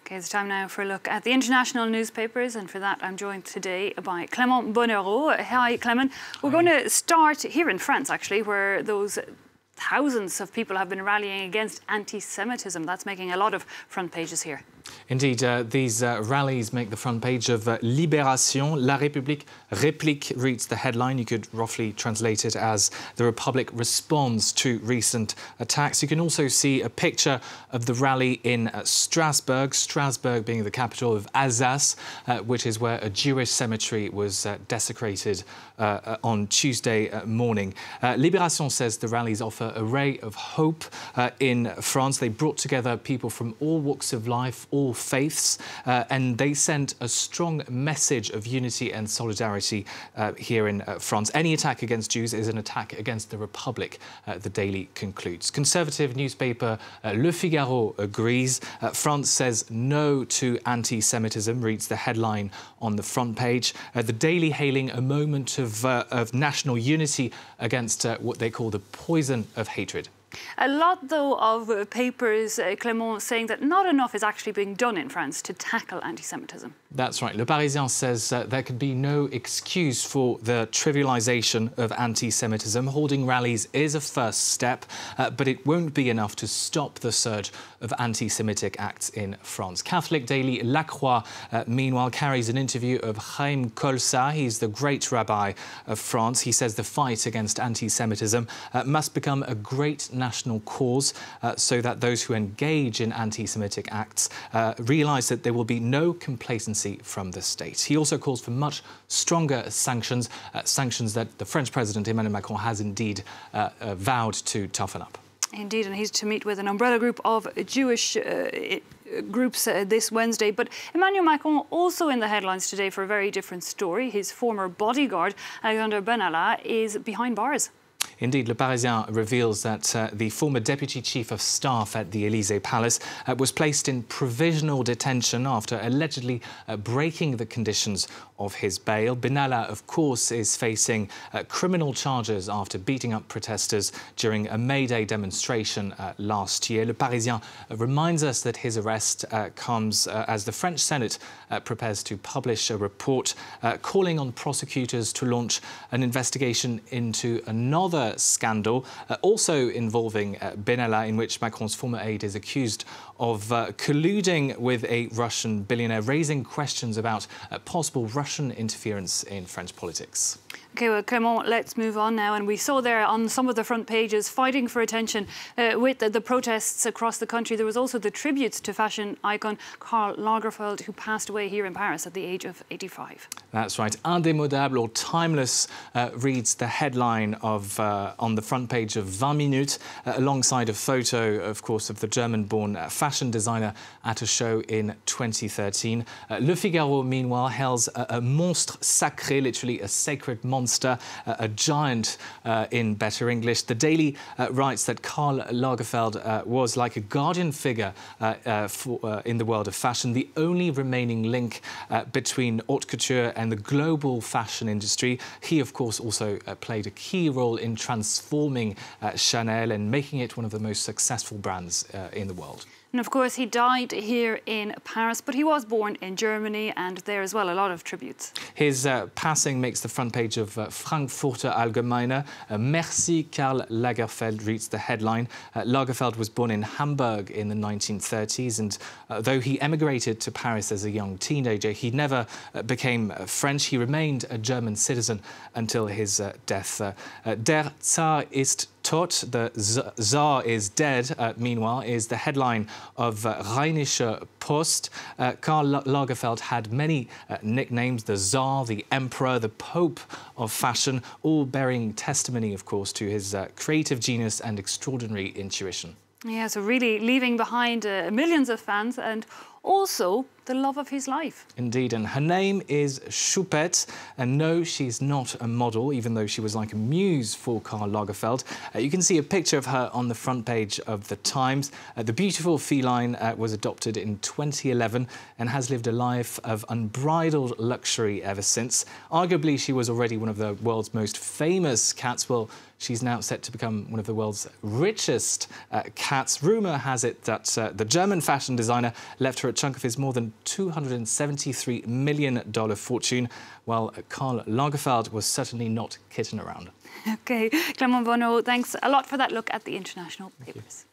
Okay, it's time now for a look at the international newspapers, and for that I'm joined today by Clément Bonnereau. Hi, Clément. We're going to start here in France, actually, where those thousands of people have been rallying against anti-Semitism. That's making a lot of front pages here. Indeed, these rallies make the front page of Libération. La République réplique reads the headline. You could roughly translate it as the Republic responds to recent attacks. You can also see a picture of the rally in Strasbourg, Strasbourg being the capital of Alsace, which is where a Jewish cemetery was desecrated on Tuesday morning. Libération says the rallies offer a ray of hope in France. They brought together people from all walks of life, all faiths, and they sent a strong message of unity and solidarity here in France. Any attack against Jews is an attack against the Republic, the Daily concludes. Conservative newspaper Le Figaro agrees. France says no to anti-Semitism, reads the headline on the front page. The Daily hailing a moment of national unity against what they call the poison of hatred. A lot, though, of papers, Clément, saying that not enough is actually being done in France to tackle anti-Semitism. That's right. Le Parisien says there could be no excuse for the trivialisation of anti-Semitism. Holding rallies is a first step, but it won't be enough to stop the surge of anti-Semitic acts in France. Catholic daily La Croix, meanwhile, carries an interview of Chaim Kolsa. He's the great rabbi of France. He says the fight against anti-Semitism must become a great national cause so that those who engage in anti-Semitic acts realise that there will be no complacency from the state. He also calls for much stronger sanctions, sanctions that the French President Emmanuel Macron has indeed vowed to toughen up. Indeed, and he's to meet with an umbrella group of Jewish groups this Wednesday. But Emmanuel Macron also in the headlines today for a very different story. His former bodyguard, Alexandre Benalla, is behind bars. Indeed, Le Parisien reveals that the former Deputy Chief of Staff at the Élysée Palace was placed in provisional detention after allegedly breaking the conditions of his bail. Benalla, of course, is facing criminal charges after beating up protesters during a May Day demonstration last year. Le Parisien reminds us that his arrest comes as the French Senate prepares to publish a report calling on prosecutors to launch an investigation into another scandal, also involving Benalla, in which Macron's former aide is accused of colluding with a Russian billionaire, raising questions about possible Russian interference in French politics. OK, well, Clément, let's move on now. And we saw there on some of the front pages, fighting for attention with the protests across the country. There was also the tributes to fashion icon Karl Lagerfeld, who passed away here in Paris at the age of 85. That's right. Indémodable, or timeless, reads the headline of on the front page of 20 Minutes, alongside a photo, of course, of the German-born fashion designer at a show in 2013. Le Figaro, meanwhile, hails a monstre sacré, literally a sacred monster, a giant in better English. The Daily writes that Karl Lagerfeld was like a guardian figure in the world of fashion, the only remaining link between haute couture and the global fashion industry. He, of course, also played a key role in transforming Chanel and making it one of the most successful brands in the world. And of course, he died here in Paris, but he was born in Germany, and there as well a lot of tributes. His passing makes the front page of Frankfurter Allgemeine. Merci, Karl Lagerfeld reads the headline. Lagerfeld was born in Hamburg in the 1930s, and though he emigrated to Paris as a young teenager, he never became French. He remained a German citizen until his death. Der Zar ist tot, the Tsar is dead, meanwhile, is the headline of Rheinische Post. Karl Lagerfeld had many nicknames: the Tsar, the Emperor, the Pope of fashion, all bearing testimony, of course, to his creative genius and extraordinary intuition. Yeah, so really leaving behind millions of fans, and also the love of his life. Indeed, and her name is Choupette, and no, she's not a model, even though she was like a muse for Karl Lagerfeld. You can see a picture of her on the front page of the Times. The beautiful feline was adopted in 2011 and has lived a life of unbridled luxury ever since. Arguably, she was already one of the world's most famous cats. Well, she's now set to become one of the world's richest cats. Rumour has it that the German fashion designer left her a chunk of his more than $273 million fortune, while Karl Lagerfeld was certainly not kidding around. OK, Clément Bonneau, thanks a lot for that look at the international papers.